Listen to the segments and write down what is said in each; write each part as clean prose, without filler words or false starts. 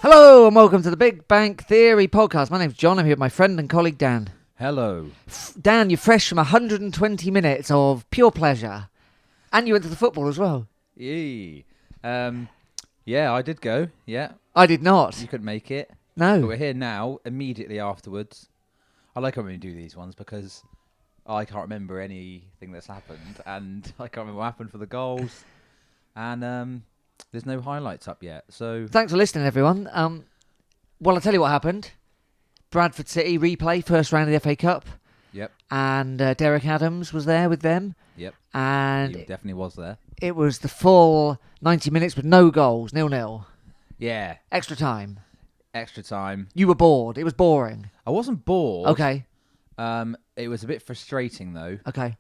Hello and welcome to the Big Bang Theory podcast. My name's John. I'm here with my friend and colleague Dan. Hello. Dan, you're fresh from 120 minutes of pure pleasure. And you went to the football as well. Yee. Yeah, I did go. Yeah. I did not. You couldn't make it. No. But we're here now, immediately afterwards. I like when we do these ones because I can't remember anything that's happened. And I can't remember what happened for the goals. And there's no highlights up yet. So Thanks for listening, everyone. Well, I'll tell you what happened. Bradford City replay, first round of the FA Cup. Yep. And Derek Adams was there with them. Yep. And He definitely was there. it was the full 90 minutes with no goals, 0-0. Yeah. Extra time. Extra time. You were bored. It was boring. I wasn't bored. Okay. It was a bit frustrating, though. Okay.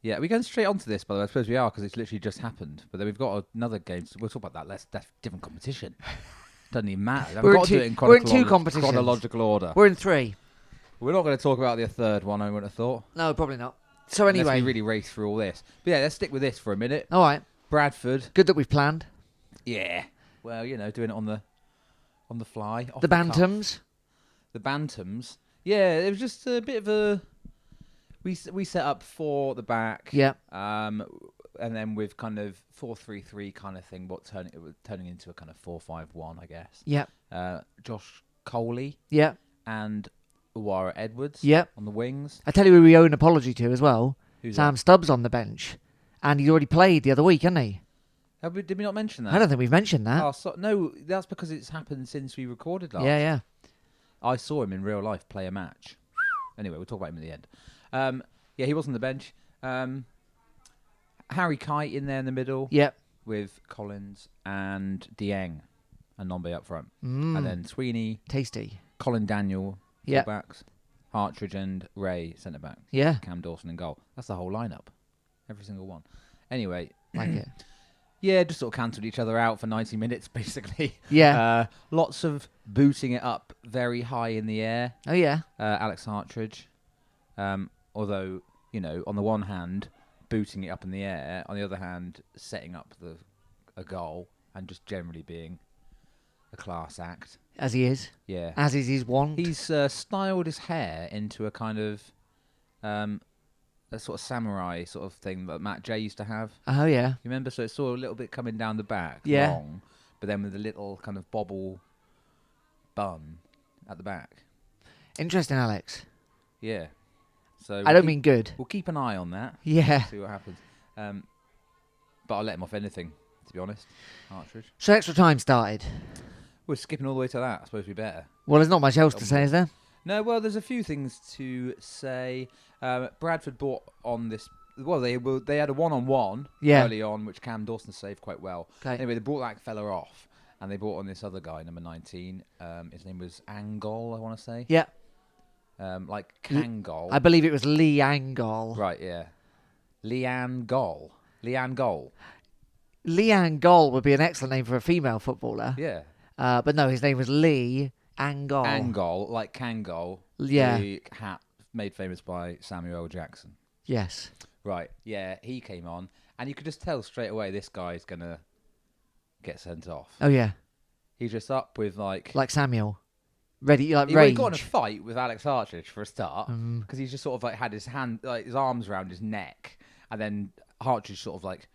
Yeah, we're going straight onto this, by the way. I suppose we are, because it's literally just happened. But then we've got another game. So we'll talk about that. That's different competition. Doesn't even matter. We're got to do it in we're in two competitions. chronological order. We're in three. We're not going to talk about the third one, I wouldn't have thought. No, probably not. So anyway. Unless we really race through all this. But yeah, let's stick with this for a minute. All right. Bradford. Good that we've planned. Yeah. Well, doing it on the fly. The Bantams. The Bantams. Yeah, it was just a bit of a... We set up four at the back. Yeah. And then with kind of 4-3-3 kind of thing, turning into a kind of 4-5-1, I guess. Yeah. Josh Coley. Yeah. And Uwara Edwards. Yeah. On the wings. I tell you who we owe an apology to as well. Who's Sam that? Stubbs on the bench. And he's already played the other week, hasn't he? Did we not mention that? I don't think we've mentioned that. Oh, no, that's because it's happened since we recorded last. Yeah. I saw him in real life play a match. Anyway, we'll talk about him at the end. Yeah, he was on the bench. Harry Kite in there in the middle. Yep. With Collins and Dieng and Nombe up front. Mm. And then Sweeney, Tasty. Colin Daniel, Yep. fullbacks, Hartridge and Ray, centre-back. Yeah. Cam Dawson in goal. That's the whole lineup. Every single one. Anyway. Like it. Yeah, just sort of cancelled each other out for 90 minutes, basically. Yeah. Lots of booting it up very high in the air. Oh, yeah. Alex Hartridge. Although, on the one hand, booting it up in the air, on the other hand, setting up a goal and just generally being a class act. As he is. Yeah. As is his want. He's styled his hair into a kind of a sort of samurai sort of thing that Matt J used to have. Oh, yeah. You remember? So it's sort of a little bit coming down the back, Yeah. long, but then with a little kind of bobble bun at the back. Interesting, Alex. Yeah. So I don't mean good. We'll keep an eye on that. Yeah. See what happens. But I'll let him off anything, to be honest. Partridge. So extra time started. We're skipping all the way to that. I suppose we better. Well, there's not much else to say, is there? No, well, there's a few things to say. Bradford bought on this... Well, they had a one-on-one early on, which Cam Dawson saved quite well. Okay. Anyway, they brought that fella off, and they brought on this other guy, number 19. His name was Angol, I want to say. Yeah. Like Kangol. I believe it was Lee Angol. Right, yeah. Leanne Gol. Leanne Gol would be an excellent name for a female footballer. Yeah. But no, his name was Lee Angol. Angol, like Kangol. Yeah. The hat made famous by Samuel L. Jackson. Yes. Right, yeah, he came on, and you could just tell straight away this guy's going to get sent off. Oh, yeah. He's just up with, like Samuel. Ready, like, he rage. got in a fight with Alex Hartridge for a start, because he's just sort of, like, had his arms around his neck, and then Hartridge sort of, like,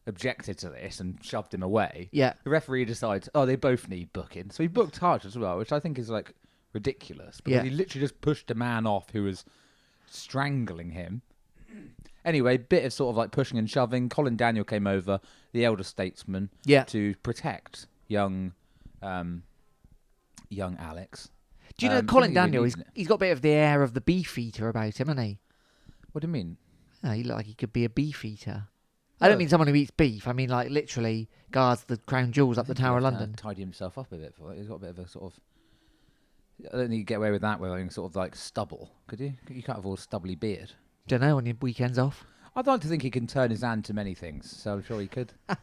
objected to this and shoved him away. Yeah. The referee decides, they both need booking. So he booked Hartridge as well, which I think is, like, ridiculous, because he literally just pushed a man off who was strangling him. Anyway, bit of sort of like pushing and shoving. Colin Daniel came over, the elder statesman, to protect young Alex. Do you know Colin Daniel? He's got a bit of the air of the beefeater about him, hasn't he? What do you mean? No, he looked like he could be a beefeater. I don't mean someone who eats beef. I mean, like, literally guards the crown jewels up the Tower of London. Tidy himself up a bit for it. He's got a bit of a sort of... I don't think you get away with that with having sort of like stubble. Could you? You can't have all stubbly beard. Don't know, on your weekends off. I'd like to think he can turn his hand to many things, so I'm sure he could. Yeah.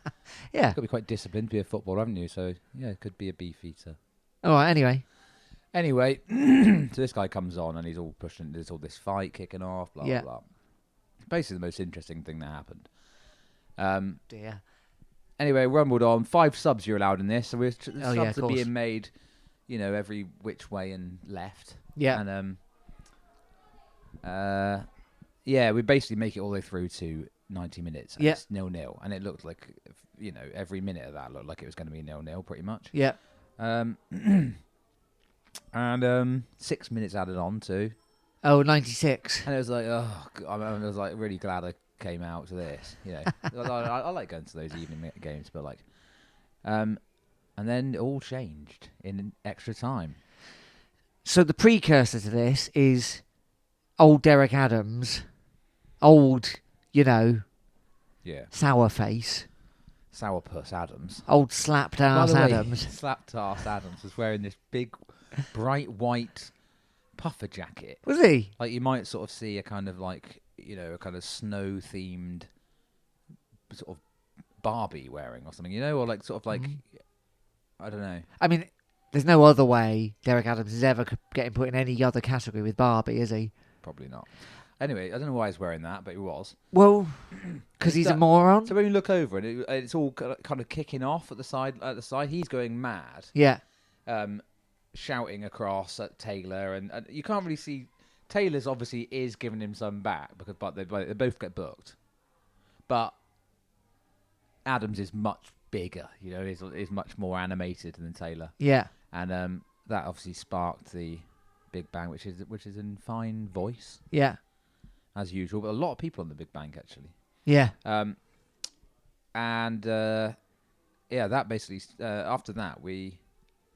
You've got to be quite disciplined to be a footballer, haven't you? So, yeah, it could be a beefeater. All right, Anyway, so this guy comes on and he's all pushing, there's all this fight kicking off, blah, blah, blah. Basically the most interesting thing that happened. Dear. Anyway, rumbled on. 5 subs you're allowed in this, so the Oh, yeah, subs of are course. being made, every which way and left. Yeah. And we basically make it all the way through to 90 minutes. And Yeah. It's 0-0, and it looked like, every minute of that looked like it was going to be 0-0, pretty much. Yeah. And 6 minutes added on too. Oh, 96. And it was like, I was like really glad I came out to this. I like going to those evening games, but and then it all changed in extra time. So the precursor to this is old Derek Adams, old, sour face, Sourpuss Adams. old slapped ass Adams. Slapped ass Adams was wearing this big, bright white puffer jacket. Was he? Like you might sort of see a kind of a kind of snow themed sort of Barbie wearing or something, or I don't know. I mean, there's no other way Derek Adams is ever getting put in any other category with Barbie, is he? Probably not. Anyway, I don't know why he's wearing that, but he was. Well, because he's a moron. So when you look over and it's all kind of kicking off at the side, he's going mad. Yeah. Shouting across at Taylor, and you can't really see. Taylor's obviously is giving him some back but they both get booked. But Adams is much bigger, is much more animated than Taylor. Yeah. And that obviously sparked the Big Bang, which is in fine voice. Yeah. As usual, but a lot of people on the Big Bang actually. Yeah. That basically after that we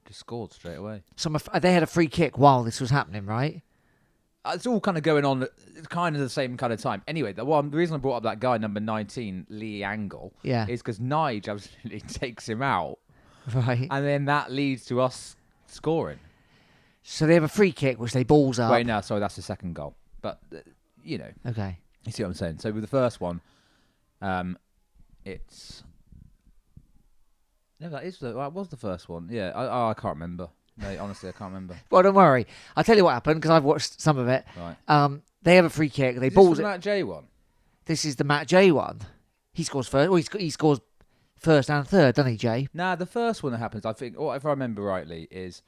just scored straight away. So they had a free kick while this was happening, right? It's all kind of going on at kind of the same kind of time. Anyway, the reason I brought up that guy, number 19, Lee Angle, is because Nige absolutely takes him out. Right. And then that leads to us scoring. So they have a free kick, which they balls up. Wait, no, sorry, that's the second goal. But, Okay. You see what I'm saying? So with the first one, it's... No, that was the first one. Yeah, I can't remember. No, honestly, I can't remember. Well, don't worry. I'll tell you what happened, because I've watched some of it. Right. They have a free kick. They Is balls this the it. Matt J one? This is the Matt J one. He scores first. Well, he scores first and third, doesn't he, Jay? Nah, the first one that happens, I think, or if I remember rightly, is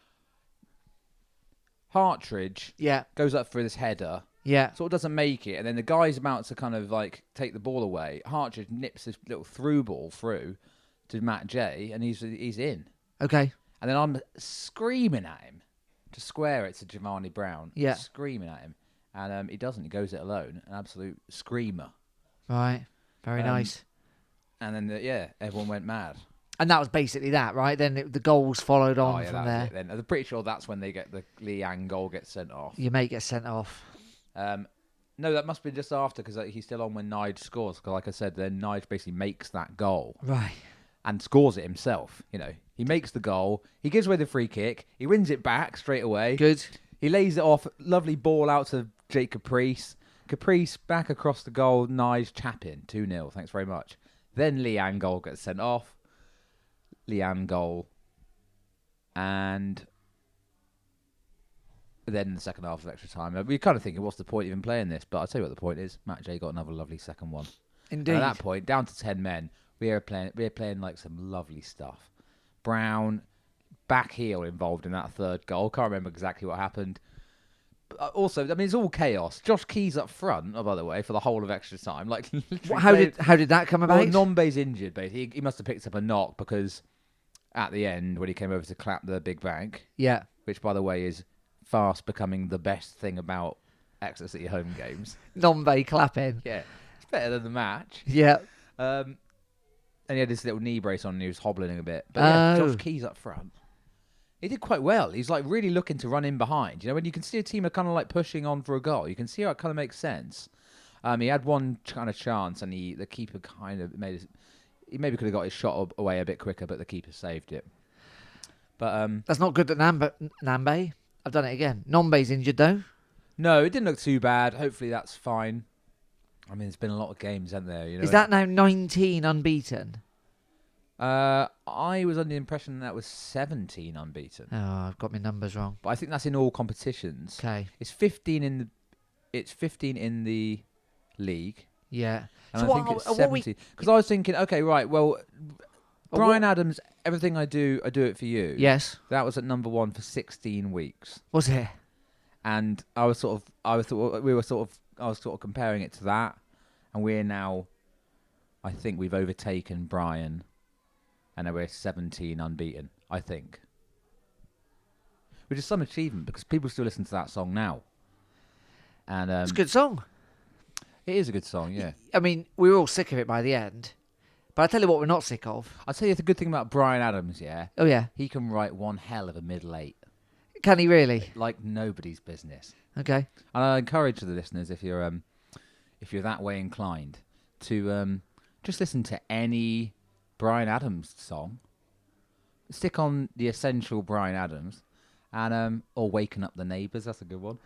Hartridge goes up for this header. Yeah. Sort of doesn't make it, and then the guy's about to kind of take the ball away. Hartridge nips this little through ball through to Matt J, and he's in. Okay. And then I'm screaming at him to square it to Giovanni Brown. Yeah. Screaming at him. And he doesn't. He goes it alone. An absolute screamer. Right. Very nice. And then, everyone went mad. And that was basically that, right? Then the goals followed on from there. Then I'm pretty sure that's when they get the Lee Yang goal gets sent off. Your mate gets sent off. No, that must be just after, because he's still on when Nige scores. Because like I said, then Nige basically makes that goal. Right. And scores it himself. He makes the goal. He gives away the free kick. He wins it back straight away. Good. He lays it off. Lovely ball out to Jake Caprice. Caprice back across the goal. Nige Chapin. 2-0. Thanks very much. Then Leanne goal gets sent off. Leanne goal. And then the second half of extra time. We're kind of thinking, what's the point of even playing this? But I'll tell you what the point is. Matt J got another lovely second one. Indeed. And at that point, down to 10 men, we're playing some lovely stuff. Brown, back heel involved in that third goal. Can't remember exactly what happened. But also, I mean, it's all chaos. Josh Key's up front, by the way, for the whole of extra time. How did that come about? Well, Nombe's injured, basically. He must have picked up a knock because at the end, when he came over to clap the Big Bank, which, by the way, is fast becoming the best thing about Exeter City home games. Nombe clapping. Yeah, it's better than the match. Yeah. And he had this little knee brace on and he was hobbling a bit. But Josh Key's up front. He did quite well. He's really looking to run in behind. When you can see a team are kind of pushing on for a goal, you can see how it kind of makes sense. He had one kind of chance and the keeper kind of he maybe could have got his shot away a bit quicker, but the keeper saved it. But that's not good that Nambe. I've done it again. Nombe's injured though. No, it didn't look too bad. Hopefully that's fine. I mean, there's been a lot of games, hasn't there? Is that now 19 unbeaten? I was under the impression that was 17 unbeaten. Oh, I've got my numbers wrong. But I think that's in all competitions. Okay. It's 15 in the league. Yeah. And so I think it's 17. Because I was thinking, okay, right, well, Bryan Adams, Everything I Do It For You. Yes. That was at number 1 for 16 weeks. Was it? And I was sort of comparing it to that, and we're now, I think we've overtaken Bryan, and now we're 17 unbeaten, I think. Which is some achievement, because people still listen to that song now. And It's a good song. It is a good song, yeah. I mean, we were all sick of it by the end. But I tell you what we're not sick of. I'll tell you the good thing about Bryan Adams, yeah? Oh, yeah. He can write one hell of a middle eight. Can he really? Like nobody's business. Okay. And I encourage the listeners, if you're that way inclined, to just listen to any Bryan Adams song. Stick on the essential Bryan Adams, and or Waking Up the Neighbours. That's a good one.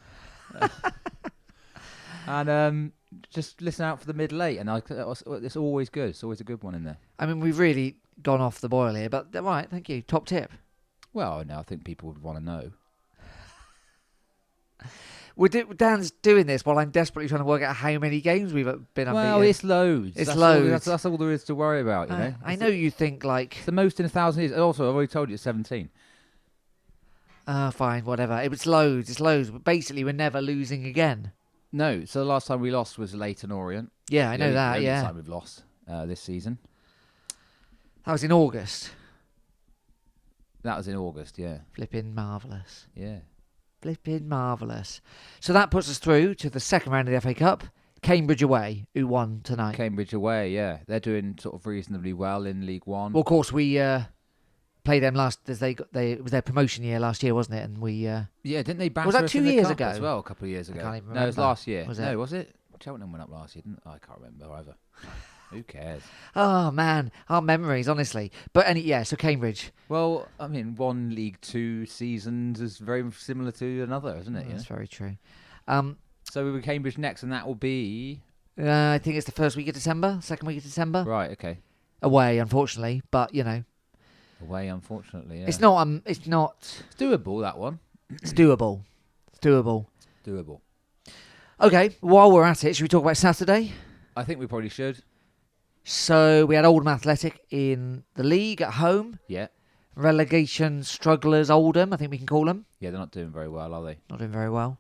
And just listen out for the middle eight, and it's always good. It's always a good one in there. I mean, we've really gone off the boil here, but right, thank you. Top tip. Well, no, I think people would want to know. Dan's doing this while I'm desperately trying to work out how many games we've been unbeaten. Well, it's loads. It's loads. That's all there is to worry about, you know. I know you think like... It's the most in 1,000 years. And also, I've already told you it's 17. Fine, whatever. It's loads. But basically, we're never losing again. No, so the last time we lost was Leyton Orient. Yeah, I know that, The only time we've lost this season. That was in August. That was in August, yeah. Flipping marvellous. Yeah. Flipping marvellous. So that puts us through to the second round of the FA Cup. Cambridge away, who won tonight. Cambridge away, yeah. They're doing sort of reasonably well in League One. Well, of course, we played them last... it was their promotion year last year, wasn't it? And we... Yeah, didn't they batter was that us 2 in the years cup ago? as well, a couple of years ago. I can't even No, it was remember. last year. Was it? No, was it? Cheltenham went up last year, didn't I? can't remember either. Who cares? Oh, man. Our memories, honestly. But so Cambridge. Well, I mean, one League Two seasons is very similar to another, isn't it? That's very true. So we were Cambridge next, and that will be... I think it's the first week of December, second week of December. Right, okay. Away, unfortunately, but, Away, unfortunately, yeah. It's not... It's doable, that one. It's doable. Doable. Okay, while we're at it, should we talk about Saturday? I think we probably should. So we had Oldham Athletic in the league at home. Yeah. Relegation strugglers, Oldham, I think we can call them. Yeah, they're not doing very well, are they? Not doing very well.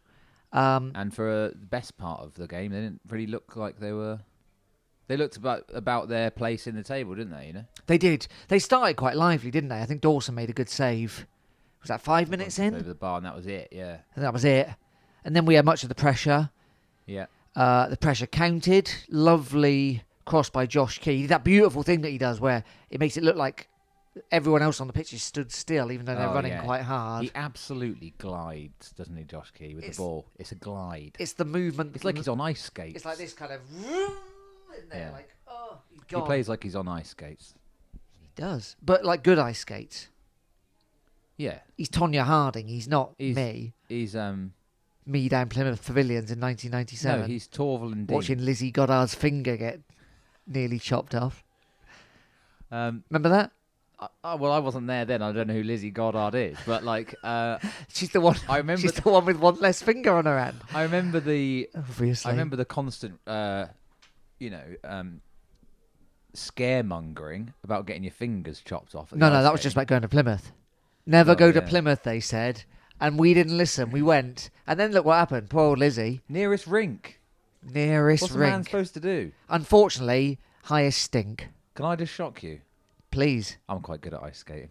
And for the best part of the game, they didn't really look like they were... They looked about their place in the table, didn't they, They did. They started quite lively, didn't they? I think Dawson made a good save. Was that 5 minutes in? Over the bar, and that was it, yeah. And that was it. And then we had much of the pressure. Yeah. The pressure counted. Lovely cross by Josh Key. He did that beautiful thing that he does where it makes it look like everyone else on the pitch is stood still, even though they're running quite hard. He absolutely glides, doesn't he, Josh Key, with the ball? It's a glide. It's the movement. It's like he's on ice skates. It's like this kind of... in there, like, oh, he's gone. He plays like he's on ice skates. He does. But like good ice skates. Yeah. He's Tonya Harding. He's not me. He's... Me down Plymouth Pavilions in 1997. No, he's Torval and Dean. Watching Lizzie Goddard's finger get nearly chopped off. Remember that? Well, I wasn't there then. I don't know who Lizzie Goddard is, but like, she's the one. I remember she's the one with one less finger on her hand. I remember the. Obviously. I remember the constant, scaremongering about getting your fingers chopped off. No, that was just about going to Plymouth. Never go to Plymouth, they said. And we didn't listen. We went. And then look what happened. Poor old Lizzie. Nearest rink. What's a man supposed to do? Unfortunately, highest stink. Can I just shock you? Please. I'm quite good at ice skating.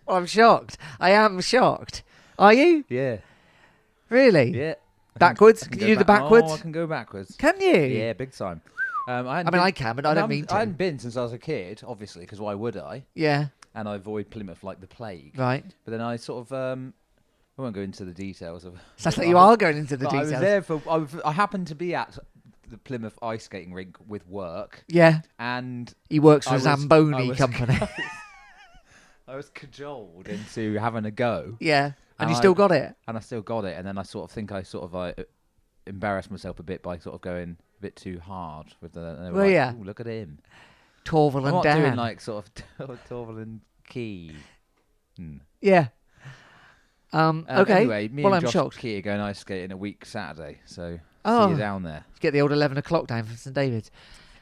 Well, I'm shocked. I am shocked. Are you? Yeah. Really? Yeah. Backwards? Can you do the backwards? Oh, I can go backwards. Can you? Yeah, big time. I can, but I don't mean to. I hadn't been since I was a kid, obviously, because why would I? Yeah. And I avoid Plymouth like the plague. Right. But then I sort of... I won't go into the details of. Sounds like you are going into the details. I was there for. I happened to be at the Plymouth ice skating rink with work. Yeah. And he works for a Zamboni company. I was cajoled into having a go. Yeah. And you still got it. And I still got it. And then I sort of think I sort of embarrassed myself a bit by sort of going a bit too hard with the. Well, yeah. Look at him. Torval and Dan. I'm not doing like sort of Torval and Key. Yeah. Okay. Anyway, me and I'm Josh shocked. Key are going ice skating a week Saturday, so see you down there. Get the old 11 o'clock down from St David's.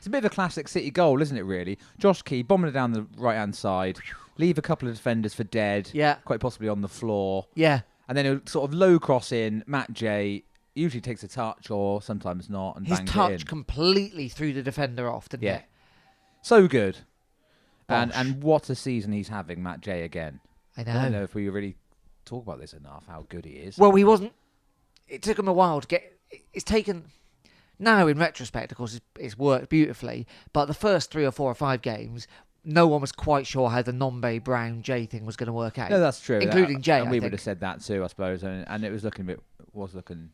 It's a bit of a classic City goal, isn't it, really? Josh Key bombing it down the right-hand side, leave a couple of defenders for dead, quite possibly on the floor. Yeah. And then a sort of low cross in, Matt J usually takes a touch or sometimes not and His bangs it touch in. completely threw the defender off, didn't it? So good. Bosh. And what a season he's having, Matt J again. I know. I don't know if we really talk about this enough, how good he is. Well, he wasn't. It took him a while to get. It's taken. Now, in retrospect, of course, it's worked beautifully. But the first 3 or 4 or 5 games, no one was quite sure how the Nombe Brown J thing was going to work out. No, that's true. Including Jay, and I we think. would have said that too, I suppose. And it was looking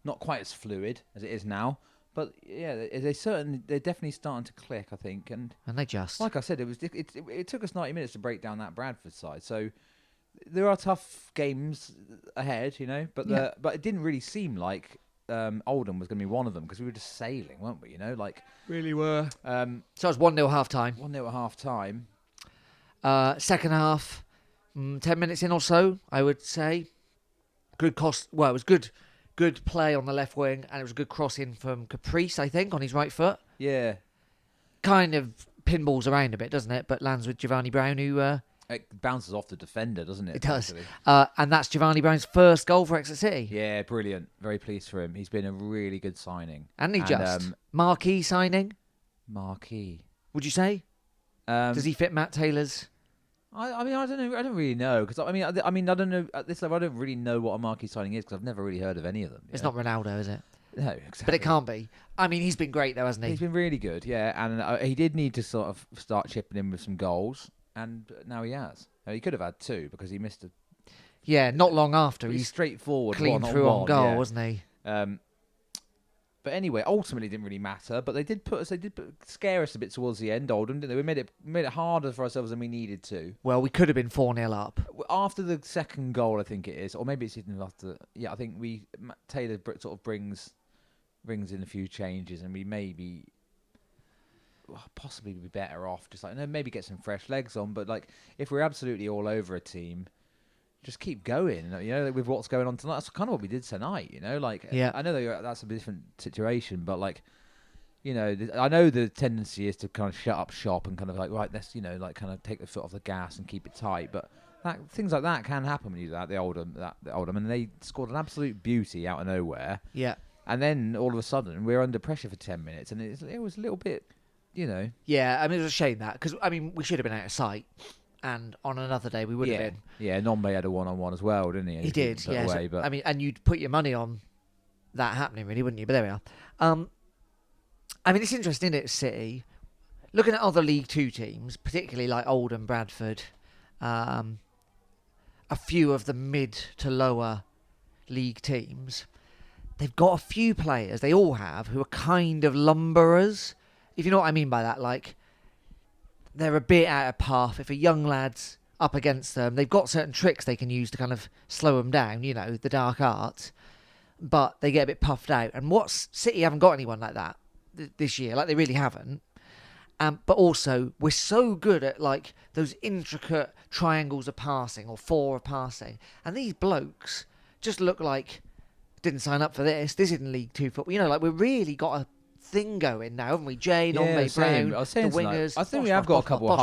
not quite as fluid as it is now. But yeah, they're definitely starting to click, I think. And they just, like I said, it took us 90 minutes to break down that Bradford side. So there are tough games ahead, you know. But but it didn't really seem like Oldham was going to be one of them because we were just sailing, weren't we? You know, like really were. So it was 1-0 half time. 1-0 at half time. Second half, 10 minutes in or so, I would say. Good cost. Well, it was good play on the left wing, and it was a good cross in from Caprice, I think, on his right foot. Yeah. Kind of pinballs around a bit, doesn't it? But lands with Giovanni Brown, who... it bounces off the defender, doesn't it? It does. And that's Giovanni Brown's first goal for Exeter City. Yeah, brilliant. Very pleased for him. He's been a really good signing. And marquee signing? Marquee. Would you say? Does he fit Matt Taylor's... I mean, I don't know. I don't really know because I don't know at this level. I don't really know what a marquee signing is because I've never really heard of any of them. It's not Ronaldo, is it? No, exactly. But it can't be. I mean, he's been great though, hasn't he? He's been really good, yeah. And he did need to sort of start chipping in with some goals, and now he has. He could have had 2 because he missed a. Yeah, not long after he's straightforward, clean through on goal, wasn't he? But anyway, ultimately, it didn't really matter. But they did scare us a bit towards the end, Oldham, didn't they? We made it harder for ourselves than we needed to. Well, we could have been 4-0 up after the second goal, I think it is, or maybe it's even after. Yeah, I think Taylor sort of brings in a few changes, and we maybe possibly be better off. Just like maybe get some fresh legs on. But like, if we're absolutely all over a team, just keep going, you know, with what's going on tonight. That's kind of what we did tonight, you know. Like, I know that's a different situation, but like, you know, I know the tendency is to kind of shut up shop and kind of like, right, let's, you know, like kind of take the foot off the gas and keep it tight. But things like that can happen when you do that. The Oldham, and they scored an absolute beauty out of nowhere. Yeah. And then all of a sudden we're under pressure for 10 minutes, and it was a little bit, you know. Yeah, I mean, it was a shame that because I mean we should have been out of sight. And on another day, we would have been. Yeah, Nombe had a one-on-one as well, didn't he? He did, yeah. Away, but... I mean, and you'd put your money on that happening, really, wouldn't you? But there we are. I mean, it's interesting, isn't it, City? Looking at other League Two teams, particularly like Oldham, Bradford, a few of the mid to lower league teams, they've got a few players, they all have, who are kind of lumberers, if you know what I mean by that, like... They're a bit out of path. If a young lad's up against them, they've got certain tricks they can use to kind of slow them down, you know, the dark arts. But they get a bit puffed out. And City haven't got anyone like that this year. Like, they really haven't. But also, we're so good at, like, those intricate triangles of passing or 4 of passing. And these blokes just look like, didn't sign up for this. This isn't League Two football. You know, like, we've really got a thing going now, haven't we? Jay, Nombe Brown, the wingers. I think we have got a couple of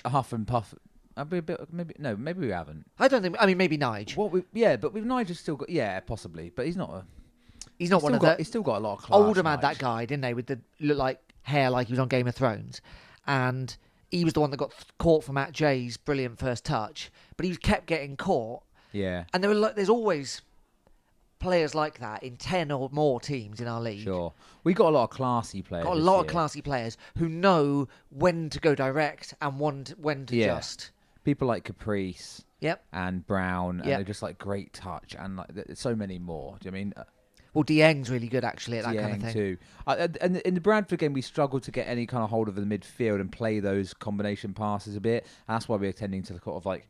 huff and puff. Maybe we haven't. I don't think. I mean, maybe Nige. But with Nige still got possibly, but he's not. He's not one of the. He's still got a lot of class. Oldham had that guy, didn't they, with the look like hair like he was on Game of Thrones, and he was the one that got caught for Matt Jay's brilliant first touch, but he kept getting caught. Yeah. And there's always players like that in 10 or more teams in our league. Sure. We got a lot of classy players. Got a lot of classy players who know when to go direct and when to just. People like Caprice. Yep. And Brown. And they're just like great touch. And like there's so many more. Do you know what I mean? Well, Dieng's really good actually at that kind of thing. Too. And in the Bradford game, we struggled to get any kind of hold of the midfield and play those combination passes a bit. And that's why we're tending to sort of like,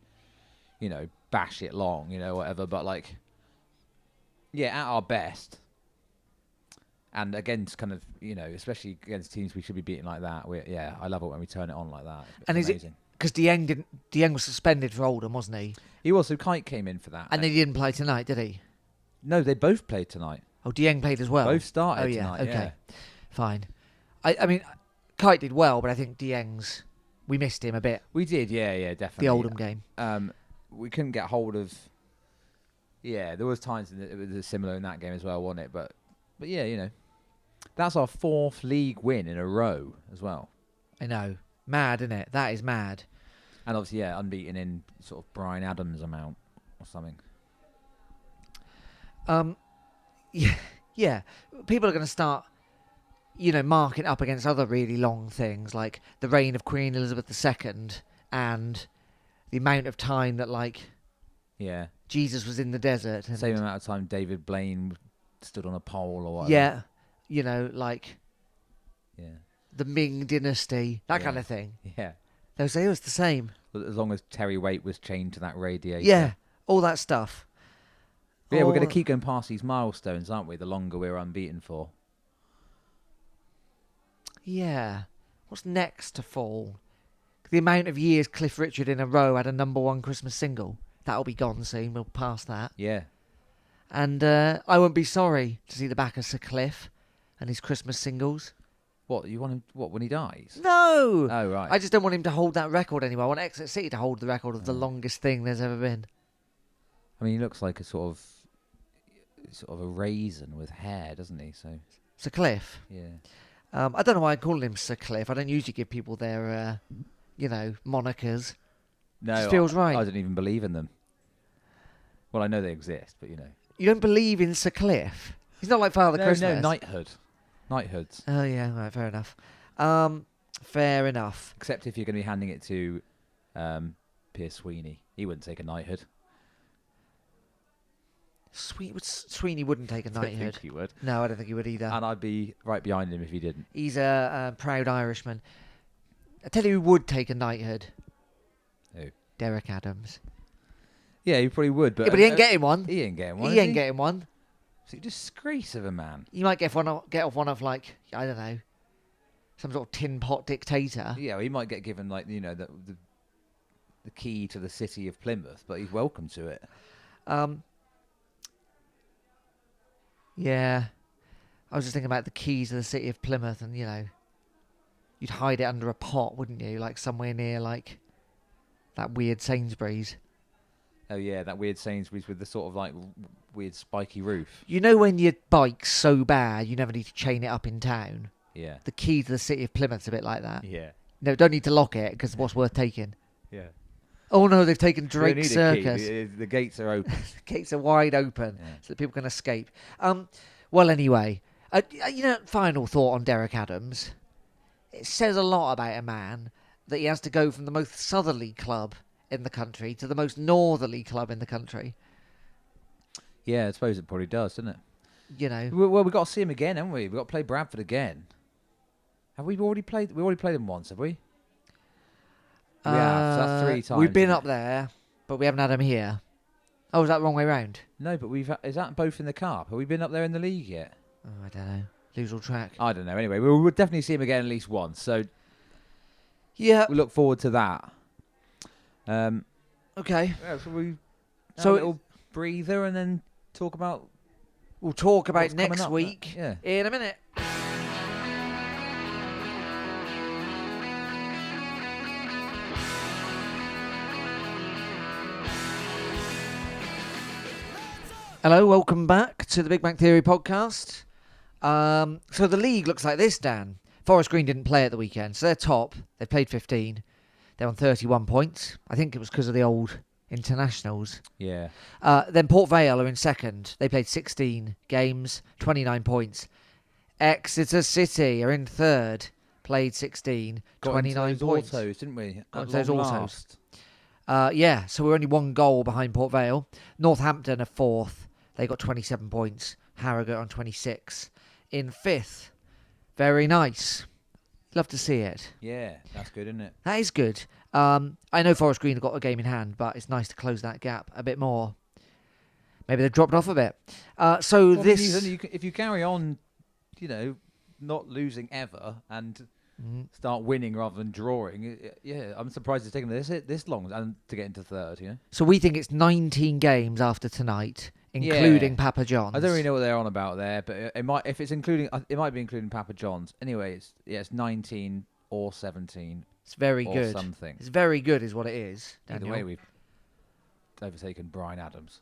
you know, bash it long, you know, whatever. But like, yeah, at our best, and against kind of, you know, especially against teams we should be beating like that. I love it when we turn it on like that. It's amazing. Is it because Dieng was suspended for Oldham, wasn't he? He was. So Kite came in for that, and he didn't play tonight, did he? No, they both played tonight. Oh, Dieng played as well. Both started tonight. Okay, fine. I mean, Kite did well, but I think Dieng's, we missed him a bit. We did, yeah, definitely. The Oldham game. We couldn't get hold of. Yeah, there was times that it was similar in that game as well, wasn't it? But yeah, that's our 4th league win in a row as well. I know, mad, isn't it? That is mad. And obviously, yeah, unbeaten in sort of Brian Adams' amount or something. Yeah. People are going to start, marking up against other really long things, like the reign of Queen Elizabeth II and the amount of time that, yeah, Jesus was in the desert. And same amount of time David Blaine stood on a pole or whatever. Yeah, yeah, the Ming Dynasty, that kind of thing. Yeah. They'll say it was the same. As long as Terry Waite was chained to that radiator. Yeah, all that stuff. Yeah, we're going to keep going past these milestones, aren't we? The longer we're unbeaten for. Yeah. What's next to fall? The amount of years Cliff Richard in a row had a #1 Christmas single. That'll be gone soon. We'll pass that. Yeah. And I won't be sorry to see the back of Sir Cliff and his Christmas singles. What, you want him, when he dies? No! Oh, right. I just don't want him to hold that record anymore. I want Exeter City to hold the record of the longest thing there's ever been. I mean, he looks like a sort of a raisin with hair, doesn't he? So Sir Cliff? Yeah. I don't know why I call him Sir Cliff. I don't usually give people their, monikers. No, Just feels right. I don't even believe in them. Well, I know they exist, but You don't believe in Sir Cliff? He's not like Father Christmas. No, knighthood. Knighthoods. Oh, yeah, right, fair enough. Fair enough. Except if you're going to be handing it to Pierce Sweeney. He wouldn't take a knighthood. Sweeney wouldn't take a I don't knighthood. think he would. No, I don't think he would either. And I'd be right behind him if he didn't. He's a proud Irishman. I tell you who would take a knighthood. Who? Derek Adams. Yeah, he probably would, but... Yeah, but he ain't getting one. He ain't getting one, He ain't getting one. It's a disgrace of a man. You might get off one of, I don't know, some sort of tin pot dictator. Yeah, well, he might get given, the key to the city of Plymouth, but he's welcome to it. Yeah. I was just thinking about the keys of the city of Plymouth and, you'd hide it under a pot, wouldn't you? Like somewhere near, that weird Sainsbury's. Oh, yeah, that weird Sainsbury's with the sort of, weird spiky roof. You know when your bike's so bad you never need to chain it up in town? Yeah. The key to the city of Plymouth's a bit like that. Yeah. No, don't need to lock it, because what's worth taking? Yeah. Oh, no, they've taken You don't Drake's need a key. Circus. The gates are open. The gates are wide open, Yeah. so that people can escape. Well, anyway, final thought on Derek Adams. It says a lot about a man that he has to go from the most southerly club in the country to the most northerly club in the country. Yeah, I suppose it probably does, doesn't it? Well, we've got to see him again, haven't we? We've got to play Bradford again. Have we already played? We already played him once, have we? We have. So that's 3 times. We've been up there, but we haven't had him here. Oh, is that the wrong way round? No, but is that both in the Cup? Have we been up there in the league yet? Oh, I don't know. Lose all track. I don't know. Anyway, we'll definitely see him again at least once. So yeah, we look forward to that. Okay. Yeah, so we have So a little breather and then talk about. We'll talk about what's coming next up, week in a minute. Hello, welcome back to the Big Bang Theory podcast. So the league looks like this, Dan. Forest Green didn't play at the weekend, so they're top. They played 15. They're on 31 points. I think it was because of the old internationals. Yeah. Then Port Vale are in second. They played 16 games, 29 points. Exeter City are in third. Played 16, Got 29 into points. those autos, didn't we? Got At into those long autos. last. Yeah, so we're only 1 goal behind Port Vale. Northampton are fourth. They got 27 points. Harrogate on 26. In fifth. Very nice. Love to see it. Yeah, that's good, isn't it? That is good. I know Forest Green have got a game in hand, but it's nice to close that gap a bit more. Maybe they've dropped off a bit. If you carry on, not losing ever and start winning rather than drawing, I'm surprised it's taken this long and to get into third. So we think it's 19 games after tonight including Yeah. Papa John's. I don't really know what they're on about there, but it might, if it's including, it might be including Papa John's. Anyway, it's 19 or 17 It's very or good. something. It's very good, is what it is. Either Daniel. way, we've overtaken Bryan Adams.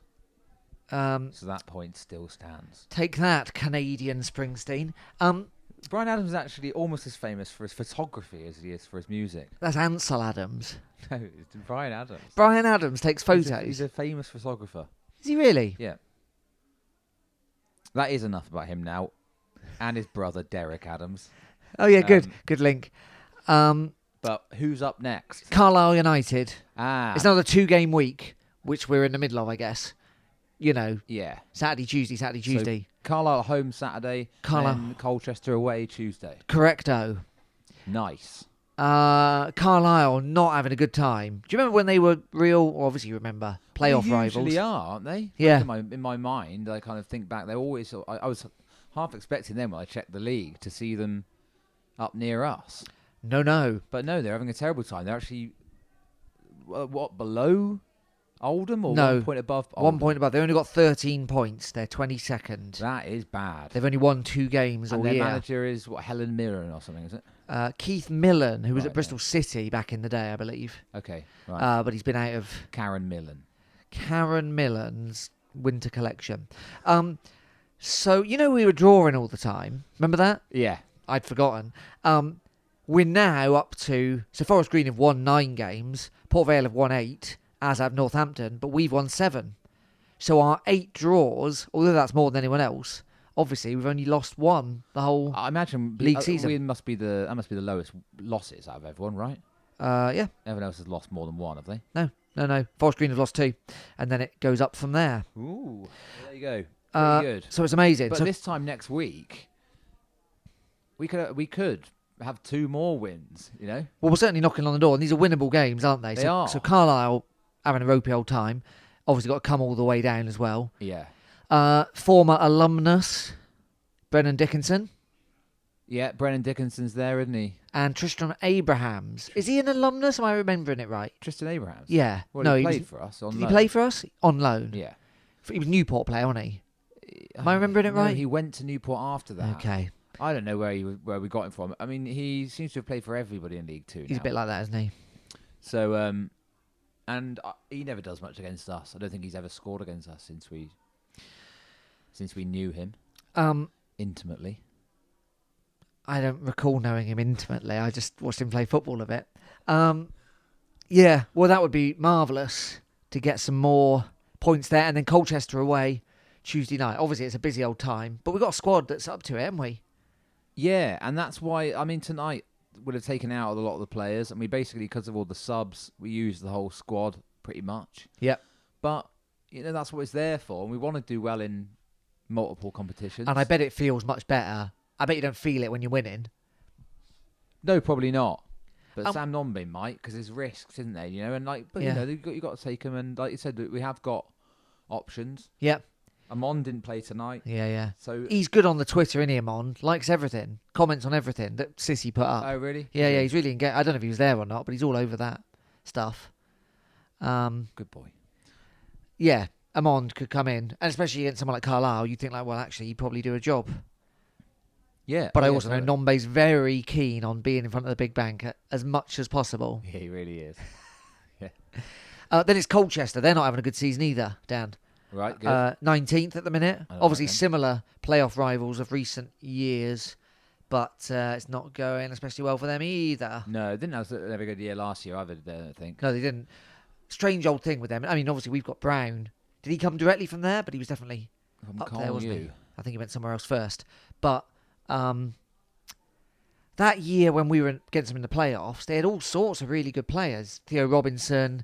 So that point still stands. Take that, Canadian Springsteen. Bryan Adams is actually almost as famous for his photography as he is for his music. That's Ansel Adams. No, it's Bryan Adams. Bryan Adams takes photos. He's a famous photographer. Is he really? Yeah. That is enough about him now. And his brother, Derek Adams. Oh, yeah, good. Good link. But who's up next? Carlisle United. Ah. It's another 2-game week, which we're in the middle of, I guess. You know, Yeah. Saturday, Tuesday. So Carlisle home Saturday. Carlisle. And Colchester away Tuesday. Correcto. Nice. Carlisle not having a good time. Do you remember when they were real? Well, obviously, you remember playoff They rivals. usually are, aren't they? Yeah. Like in my mind, I kind of think back. They're always. I was half expecting them when I checked the league to see them up near us. No. But no, they're having a terrible time. They're actually what below Oldham or No. 1 point above Oldham? 1 point above. They only got 13 points. They're 22nd. That is bad. They've only won 2 games And all their year. manager is what, Helen Mirren or something, is it? Keith Millen, who was Right, at Bristol City back in the day, I believe. Okay, right. But he's been out of Karen Millen. Karen Millen's winter collection. So, you know, we were drawing all the time. Remember that? Yeah. I'd forgotten. We're now up to... So Forest Green have won 9 games. Port Vale have won 8, as have Northampton. But we've won 7. So our 8 draws, although that's more than anyone else, obviously we've only lost 1 the whole I imagine league season. that must be the lowest losses out of everyone, right? Yeah. Everyone else has lost more than 1, have they? No. Forest Green have lost 2. And then it goes up from there. Ooh. There you go. Pretty good. So it's amazing. But So this time next week, we could have 2 more wins, you know? well, we're certainly knocking on the door. And these are winnable games, aren't they? They so, are. So Carlisle having a ropey old time. Obviously got to come all the way down as well. Yeah. Former alumnus, Brennan Dickinson. Yeah, Brennan Dickinson's there, isn't he? And Tristram Abrahams. Is he an alumnus? Am I remembering it right? Tristan Abrahams. Yeah. Well, no, he was- played for us on Did loan. he play for us? On loan. Yeah. He was Newport player, wasn't he? Am I remembering it No, right? he went to Newport after that. Okay. I don't know where we got him from. I mean, he seems to have played for everybody in League Two. He's now. a bit like that, isn't he? So, and he never does much against us. I don't think he's ever scored against us since we knew him intimately. I don't recall knowing him intimately. I just watched him play football a bit. Yeah, well, that would be marvellous to get some more points there. And then Colchester away Tuesday night. Obviously, it's a busy old time, but we've got a squad that's up to it, haven't we? Yeah, and that's why, I mean, tonight would have taken out a lot of the players. And we basically, because of all the subs, we used the whole squad pretty much. Yep. But, you know, that's what it's there for. And we want to do well in multiple competitions. And I bet it feels much better. I bet you don't feel it when you're winning. No, probably not. But Sam Nombe might, because there's risks, isn't there? You know, and but Yeah. you know, you got to take them. And like you said, we have got options. Yep. Amon didn't play tonight, Yeah. so He's good on the Twitter, isn't he, Amon? Likes everything. Comments on everything that Sissy put up. oh really? Yeah, he's really engaged. I don't know if he was there or not, but he's all over that stuff. Good boy. Yeah, Amon could come in, and especially against someone like Carlisle, you'd think like, well, actually, he'd probably do a job. Yeah, But I yeah, also know Nombe's very keen on being in front of the big bank as much as possible. Yeah, he really is. Then it's Colchester. They're not having a good season either, Dan. Right, good. 19th at the minute. I don't Obviously like them. similar playoff rivals of recent years, but it's not going especially well for them either. No, didn't have a very good year last year either, I don't think. No, they didn't. Strange old thing with them. I mean, obviously we've got Brown. Did he come directly from there? But he was definitely From up there, Carl wasn't he? U. I think he went somewhere else first. But that year when we were against them in the playoffs, they had all sorts of really good players. Theo Robinson,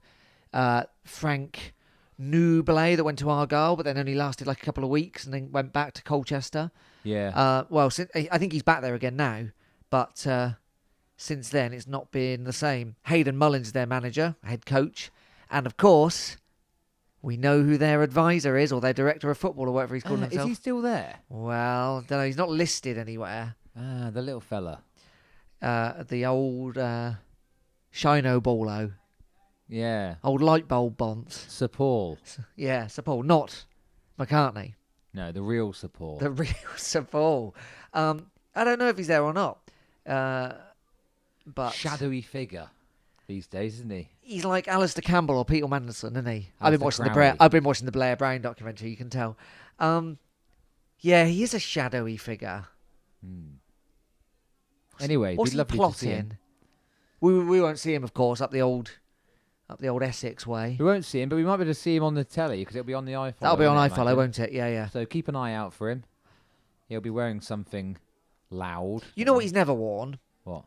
Frank Nubile that went to Argyle, but then only lasted like a couple of weeks and then went back to Colchester. Yeah. I think he's back there again now, but since then it's not been the same. Hayden Mullins is their manager, head coach, and of course we know who their advisor is, or their director of football, or whatever he's calling Is himself. he still there? Well, don't know. He's not listed anywhere. Ah, the little fella. The old Shino Yeah. old light bulb bonds. Sir Paul. Yeah, Sir Paul, not McCartney. No, the real support. The real support. I don't know if he's there or not. But shadowy figure these days, isn't he? he's like Alistair Campbell or Peter Mandelson, isn't he? Alistair Crowley. I've been watching the Blair Brown documentary. You can tell. Yeah, he is a shadowy figure. Anyway, What's it'd be he lovely to see him. plotting? We won't see him, of course, up the old Essex way. We won't see him, but we might be able to see him on the telly because it'll be on the iFollow. That'll be on won't iFollow, won't it? Yeah, yeah. So keep an eye out for him. He'll be wearing something loud. You know what he's never worn? What?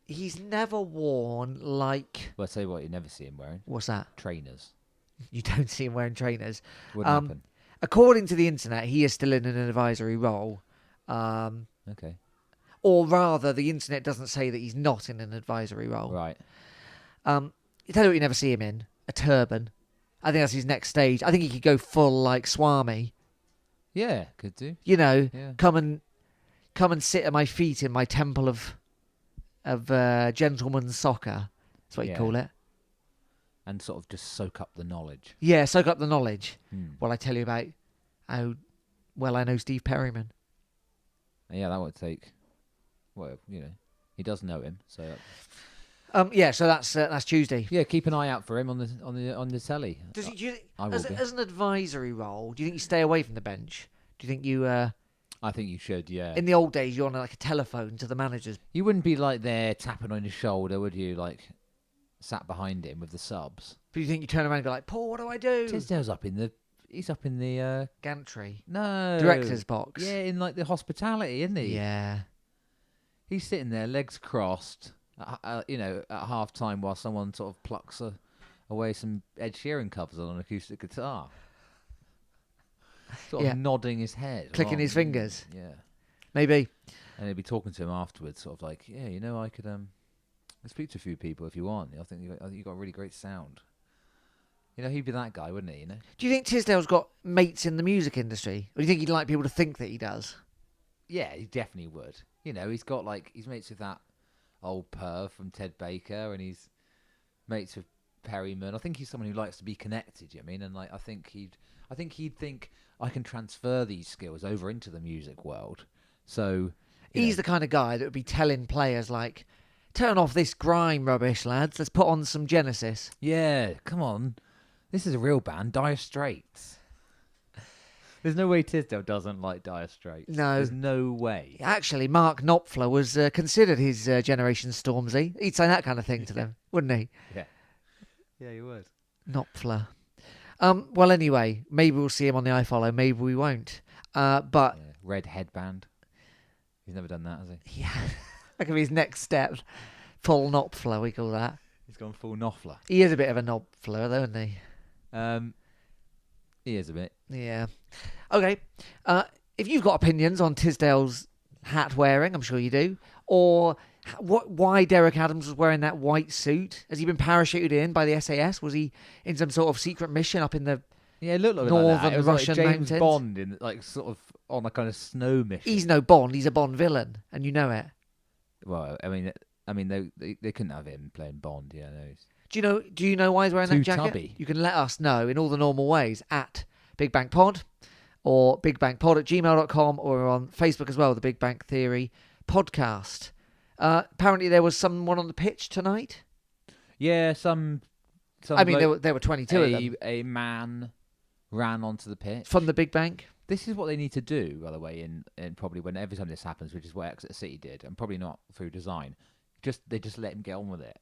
He's never worn like... Well, I'll tell you what, you never see him wearing. What's that? Trainers. You don't see him wearing trainers. Wouldn't happen. According to the internet, he is still in an advisory role. Okay. Or rather, the internet doesn't say that he's not in an advisory role. Right. You tell you what you never see him in? A turban. I think that's his next stage. I think he could go full like Swami. Yeah, could do. You know, Yeah. come and sit at my feet in my temple of gentleman's soccer. That's what you Yeah. call it. And sort of just soak up the knowledge. Yeah, soak up the knowledge. Hmm. Well, I tell you about how well I know Steve Perryman. Yeah, that would take. Well, you know, he does know him, so. Yeah, so that's Tuesday. Yeah, keep an eye out for him on the telly. Does he, do you, I will be. as an advisory role, do you think you stay away from the bench? Do you think you? I think you should. Yeah. In the old days, you're on like a telephone to the managers. You wouldn't be like there tapping on his shoulder, would you? Like sat behind him with the subs. But you think you turn around and go like, Paul, what do I do? Tisdale's up in the. He's up in the. Gantry. No. Director's box. Yeah, in like the hospitality, isn't he? Yeah. He's sitting there, legs crossed. You know, at half time while someone sort of plucks away some Ed Sheeran covers on an acoustic guitar. Sort of nodding his head. Clicking his fingers. Yeah. Maybe. And he'd be talking to him afterwards, sort of like, yeah, you know, I could speak to a few people if you want. I think you got a really great sound. You know, he'd be that guy, wouldn't he? You know. Do you think Tisdale's got mates in the music industry? Or do you think he'd like people to think that he does? Yeah, he definitely would. You know, he's mates with that old perv from Ted Baker, and he's mates with Perryman. I think he's someone who likes to be connected. You know what I mean, and like I think he'd think I can transfer these skills over into the music world. So he's the kind of guy that would be telling players like, "Turn off this grime rubbish, lads. Let's put on some Genesis." Yeah, come on, this is a real band, Dire Straits. There's no way Tisdale doesn't like Dire Straits. No. There's no way. Actually, Mark Knopfler was considered his generation Stormzy. He'd say that kind of thing to them, wouldn't he? Yeah. Yeah, he would. Knopfler. Well, anyway, maybe we'll see him on the iFollow. Maybe we won't. But Yeah. Red headband. He's never done that, has he? yeah, that could be his next step. Full Knopfler, we call that. He's gone full Knopfler. He is a bit of a Knopfler, though, isn't he? He is a bit. Yeah. Okay. If you've got opinions on Tisdale's hat wearing, I'm sure you do, or why Derek Adams was wearing that white suit. Has he been parachuted in by the SAS? Was he in some sort of secret mission up in the it looked like northern that. It was Russian like James mountains? Bond in like sort of on a kind of snow mission. He's no Bond. He's a Bond villain, and you know it. Well, I mean, they couldn't have him playing Bond. Yeah, no. Do you know why he's wearing Too that jacket? tubby. You can let us know in all the normal ways at Big Bang Pod or bigbangpod@gmail.com or on Facebook as well, the Big Bang Theory podcast. Apparently there was someone on the pitch tonight. Yeah, some I mean, there were 22 of them. A man ran onto the pitch From the Big Bang? This is what they need to do, by the way, in probably when every time this happens, which is what Exeter City did, and probably not through design. They just let him get on with it.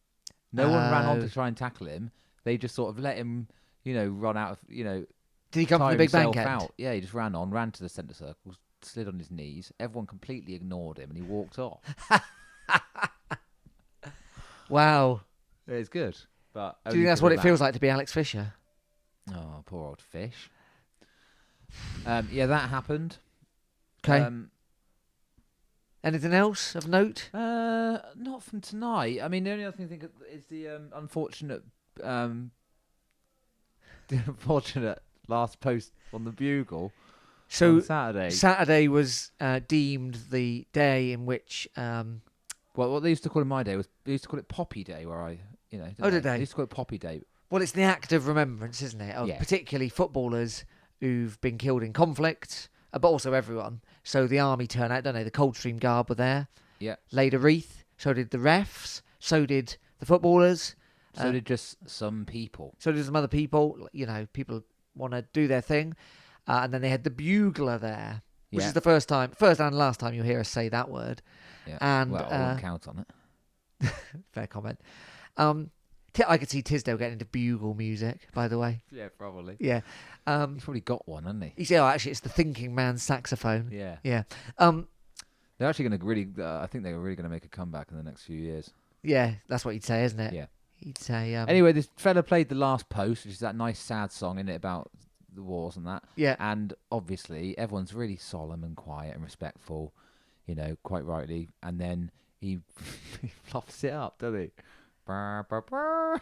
No one ran on to try and tackle him. They just sort of let him, run out of, Did he come from tire the Big Bang himself end? out. Yeah, he just ran to the centre circle, slid on his knees. Everyone completely ignored him, and he walked off. Wow. It's good, but Do you think that's what it feels like to be Alex Fisher? Oh, poor old fish. Yeah, that happened. Okay. Anything else of note? Not from tonight. I mean, the only other thing I think is the unfortunate last post on the Bugle. So on Saturday. Saturday was deemed the day in which. Well, what they used to call in my day was they used to call it Poppy Day, where did they? They used to call it Poppy Day. Well, it's the act of remembrance, isn't it? Of Yeah. particularly footballers who've been killed in conflict, but also everyone. So the army turn out, don't they? The Coldstream Guard were there. Yeah. Laid a wreath. So did the refs. So did the footballers. So did just some people. So did some other people. You know, people want to do their thing. And then they had the bugler there, which is the first and last time you'll hear us say that word. Yeah. And well, I won't count on it. fair comment. I could see Tisdale getting into bugle music, by the way. Yeah, probably. Yeah. He's probably got one, hasn't he? You say, actually, it's the thinking man's saxophone. Yeah. Yeah. They're actually going to really, I think they're really going to make a comeback in the next few years. Yeah, that's what he'd say, isn't it? Yeah. He'd say... Anyway, this fella played The Last Post, which is that nice sad song, in it, about the wars and that. Yeah. And obviously, everyone's really solemn and quiet and respectful, you know, quite rightly. And then he flops it up, doesn't he? Brr, brr, brr.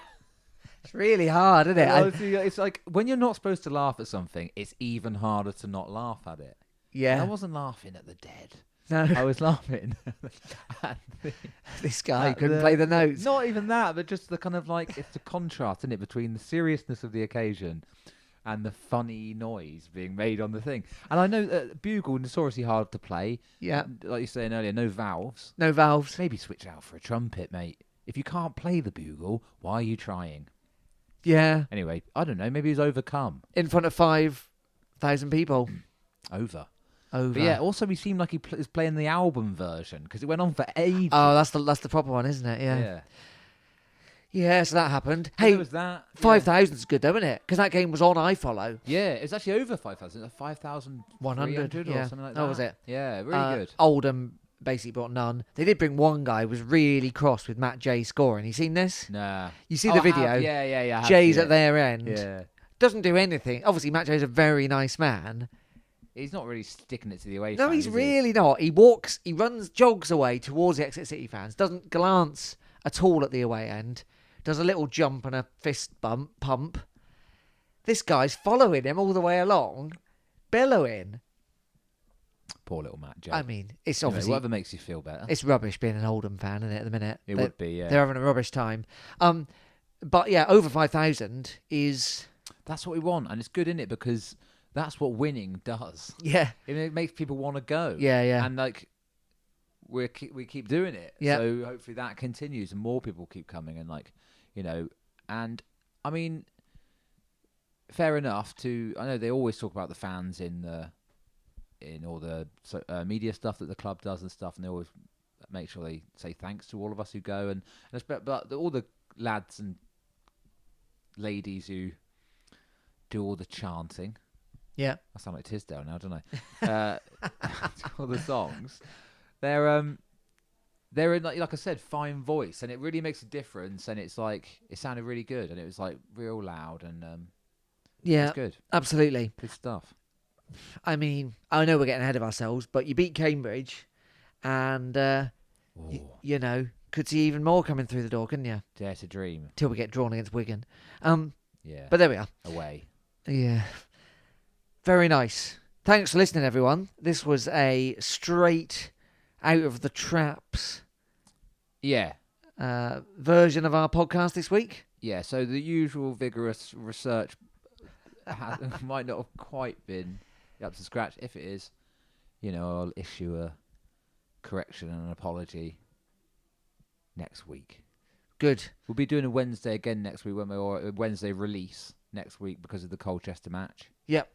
It's really hard, isn't it? Honestly, it's like when you're not supposed to laugh at something, it's even harder to not laugh at it. Yeah. And I wasn't laughing at the dead. No. I was laughing at This guy couldn't play the notes. Not even that, but just the kind of like, it's the contrast, isn't it, between the seriousness of the occasion and the funny noise being made on the thing. And I know bugle notoriously hard to play. Yeah. Like you were saying earlier, no valves. No valves. Maybe switch out for a trumpet, mate. If you can't play the bugle, why are you trying? Yeah. Anyway, I don't know. Maybe he's overcome. In front of 5,000 people. Over. Over. But yeah, also he seemed like he was playing the album version because it went on for ages. Oh, that's the proper one, isn't it? Yeah. Yeah, so that happened. So hey, there was that. 5,000's good, though, isn't it? Because that game was on iFollow. Yeah, it was actually over 5,000. 5,100 or yeah. something like that. Oh, was it? Yeah, really good. Oldham basically brought none. They did bring one guy who was really cross with Matt J scoring. You seen this? Nah. You see the video? Yeah. Jay's at their end. Yeah. Doesn't do anything. Obviously, Matt Jay's a very nice man. He's not really sticking it to the away No, fans, he's is really not. He walks, he runs, jogs away towards the Exeter City fans. Doesn't glance at all at the away end. Does a little jump and a fist pump. This guy's following him all the way along, bellowing. Poor little Matt J. I mean, it's Anyway, obviously... whatever makes you feel better. It's rubbish being an Oldham fan, isn't it, at the minute? It would be, yeah. They're having a rubbish time. But yeah, over 5,000 is... That's what we want, and it's good, isn't it? Because that's what winning does. Yeah. It makes people want to go. Yeah. And like, we keep doing it. Yeah. So hopefully that continues, and more people keep coming, and like, you know, and I mean, fair enough to... I know they always talk about the fans in all the media stuff that the club does and stuff, and they always make sure they say thanks to all of us who go, but all the lads and ladies who do all the chanting. Yeah. I sound like Tisdale now, don't I? All the songs. They're in, like I said, fine voice, and it really makes a difference. And it's like, it sounded really good, and it was like real loud, and Yeah, it's good. Absolutely. Good stuff. I mean, I know we're getting ahead of ourselves, but you beat Cambridge, and you know, could see even more coming through the door, couldn't you? Dare to dream. Till we get drawn against Wigan. Yeah. But there we are. Away. Yeah. Very nice. Thanks for listening, everyone. This was a straight out of the traps version of our podcast this week. Yeah, so the usual vigorous research might not have quite been up to scratch. If it is, you know, I'll issue a correction and an apology next week. Good. We'll be doing a Wednesday again next week, or a Wednesday release next week because of the Colchester match. Yep.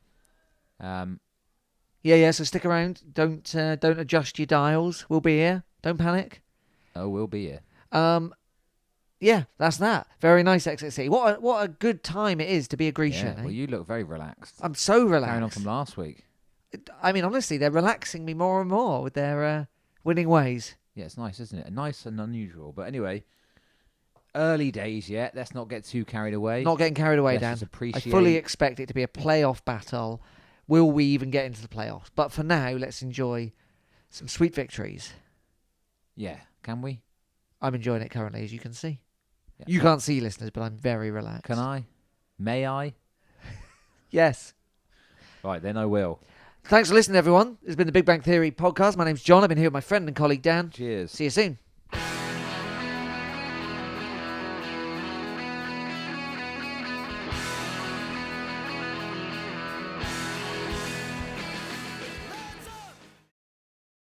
Yeah, so stick around. Don't adjust your dials. We'll be here. Don't panic. Oh, we'll be here. Yeah, that's that. Very nice Exeter City. What a good time it is to be a Grecian. Yeah, well, you look very relaxed. I'm so relaxed. Carrying on from last week. I mean, honestly, they're relaxing me more and more with their winning ways. Yeah, it's nice, isn't it? Nice and unusual. But anyway, early days yet. Let's not get too carried away. Not getting carried away, Let's Dan. just appreciate... I fully expect it to be a playoff battle. Will we even get into the playoffs? But for now, let's enjoy some sweet victories. Yeah, can we? I'm enjoying it currently, as you can see. Yeah. You can't see, listeners, but I'm very relaxed. Can I? May I? Yes. Right, then I will. Thanks for listening, everyone. This has been the Big Bang Theory podcast. My name's John. I've been here with my friend and colleague, Dan. Cheers. See you soon.